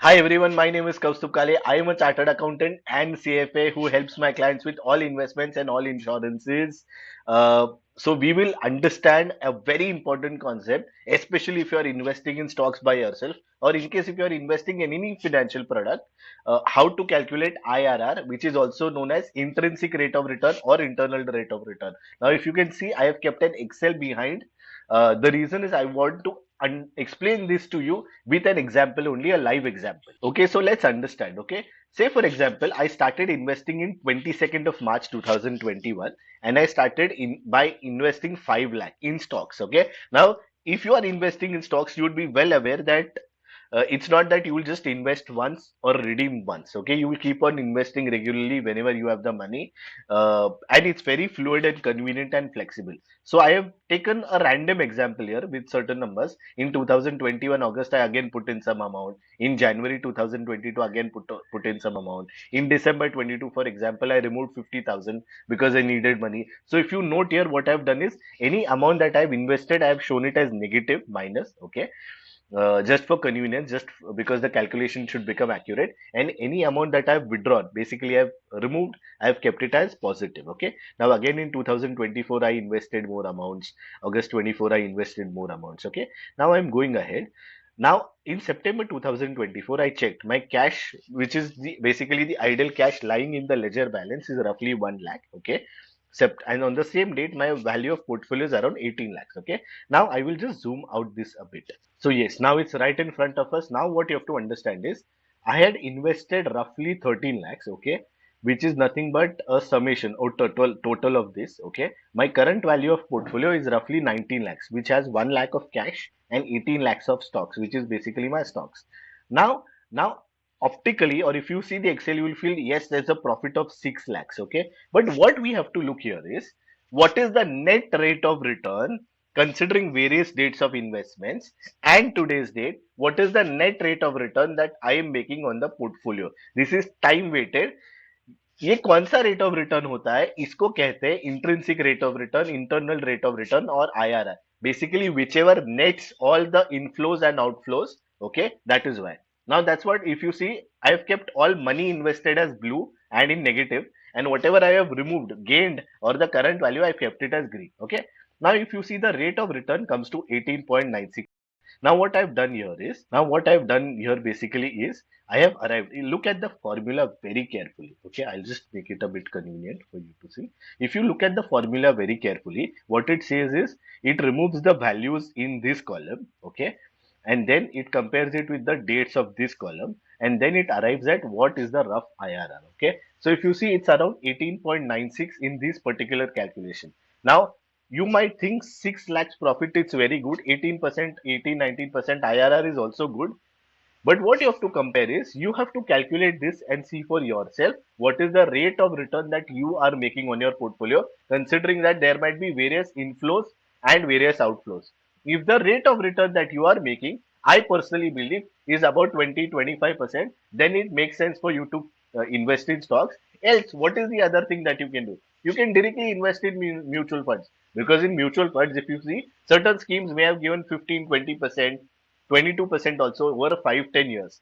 Hi everyone, my name is Kaustubh Kale. I am a chartered accountant and CFA who helps my clients with all investments and all insurances. So we will understand a very important concept, especially if you are investing in stocks by yourself, or in case if you are investing in any financial product, how to calculate IRR, which is also known as intrinsic rate of return or internal rate of return. Now, if you can see, I have kept an Excel behind. The reason is I want to explain this to you with an example only, a live example. Okay, so let's understand. Okay, say for example, I started investing in 22nd of March 2021, and I started in by investing 5 lakh in stocks. Okay, now if you are investing in stocks, you would be well aware that it's not that you will just invest once or redeem once. Okay, you will keep on investing regularly whenever you have the money, and it's very fluid and convenient and flexible. So I have taken a random example here with certain numbers. In 2021 August, I again put in some amount. In January 2022, again put in some amount. In December 22, for example, I removed 50,000 because I needed money. So if you note here, what I've done is any amount that I've invested, I have shown it as negative minus. Okay, just for convenience, because the calculation should become accurate. And any amount that I've withdrawn, basically I've removed, I've kept it as positive. Okay. Now again in 2024, I invested more amounts. August 24, I invested more amounts. Okay. Now I'm going ahead. Now in September 2024, I checked my cash, which is basically the idle cash lying in the ledger balance is roughly 1 lakh. Okay. And on the same date, my value of portfolio is around 18 lakhs. Okay. Now I will just zoom out this a bit. So yes, now it's right in front of us. Now what you have to understand is I had invested roughly 13 lakhs, okay, which is nothing but a summation or total of this, okay. My current value of portfolio is roughly 19 lakhs, which has 1 lakh of cash and 18 lakhs of stocks, which is basically my stocks. Now optically, or if you see the Excel, you will feel yes, there's a profit of 6 lakhs, okay. But what we have to look here is what is the net rate of return considering various dates of investments and today's date, what is the net rate of return that I am making on the portfolio? This is time weighted. ये कौन सा rate of return होता है, इसको कहते हैं intrinsic rate of return, internal rate of return और IRR. Basically whichever nets all the inflows and outflows. Okay, that is why. Now that's what, if you see, I have kept all money invested as blue and in negative, and whatever I have removed, gained, or the current value, I kept it as green. Okay, now if you see, the rate of return comes to 18.96. Now what I've done here basically is I have arrived. Look at the formula very carefully. Okay, I'll just make it a bit convenient for you to see. If you look at the formula very carefully, what it says is it removes the values in this column. Okay, and then it compares it with the dates of this column, and then it arrives at what is the rough IRR. Okay, so if you see, it's around 18.96 in this particular calculation. Now you might think 6 lakhs profit is very good, 18%, 18, 19% IRR is also good. But what you have to compare is you have to calculate this and see for yourself what is the rate of return that you are making on your portfolio, considering that there might be various inflows and various outflows. If the rate of return that you are making, I personally believe, is about 20-25%, then it makes sense for you to invest in stocks. Else, what is the other thing that you can do? You can directly invest in mutual funds, because in mutual funds, if you see, certain schemes may have given 15, 20%, 22% also over 5-10 years,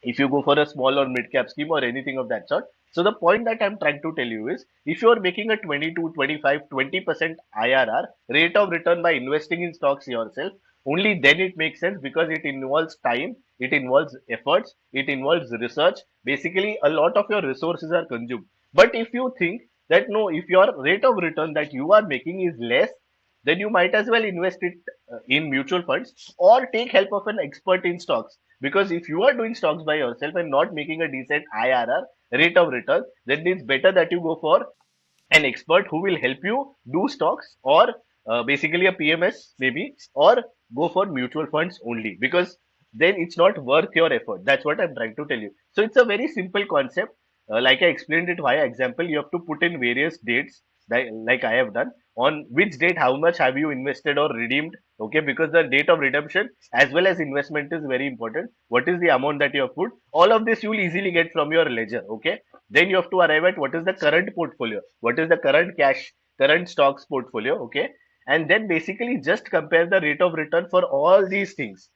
if you go for a small or mid cap scheme or anything of that sort. So the point that I'm trying to tell you is if you are making a 22, 25, 20% IRR rate of return by investing in stocks yourself, only then it makes sense, because it involves time, it involves efforts, it involves research. Basically, a lot of your resources are consumed. But if you think that no, if your rate of return that you are making is less, then you might as well invest it in mutual funds or take help of an expert in stocks. Because if you are doing stocks by yourself and not making a decent IRR rate of return, then it's better that you go for an expert who will help you do stocks, or basically a PMS maybe, or go for mutual funds only, because then it's not worth your effort. That's what I'm trying to tell you. So it's a very simple concept. Like I explained it via example, you have to put in various dates, like I have done, on which date how much have you invested or redeemed. Okay, because the date of redemption as well as investment is very important. What is the amount that you have put? All of this you will easily get from your ledger. Okay, then you have to arrive at what is the current portfolio, what is the current cash, current stocks portfolio. Okay, and then basically just compare the rate of return for all these things,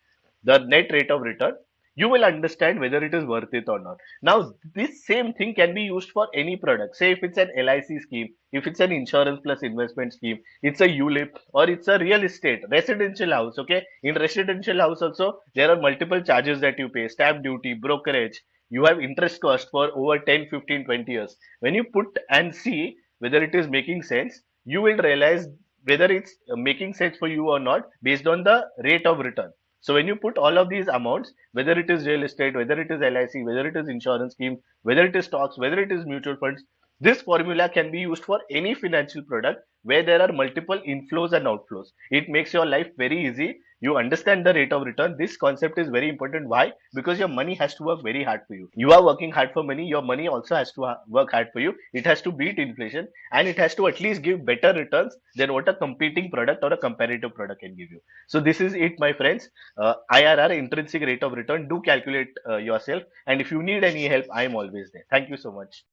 the net rate of return. you will understand whether it is worth it or not. Now, this same thing can be used for any product. Say if it's an LIC scheme, if it's an insurance plus investment scheme, it's a ULIP, or it's a real estate, residential house. Okay. In residential house also, there are multiple charges that you pay, stamp duty, brokerage. You have interest cost for over 10, 15, 20 years. When you put and see whether it is making sense, you will realize whether it's making sense for you or not based on the rate of return. So when you put all of these amounts, whether it is real estate, whether it is LIC, whether it is insurance scheme, whether it is stocks, whether it is mutual funds, this formula can be used for any financial product where there are multiple inflows and outflows. It makes your life very easy. You understand the rate of return. This concept is very important. Why? Because your money has to work very hard for you. You are working hard for money. Your money also has to work hard for you. It has to beat inflation, and it has to at least give better returns than what a competing product or a comparative product can give you. So this is it, my friends. IRR, intrinsic rate of return. Do calculate yourself. And if you need any help, I am always there. Thank you so much.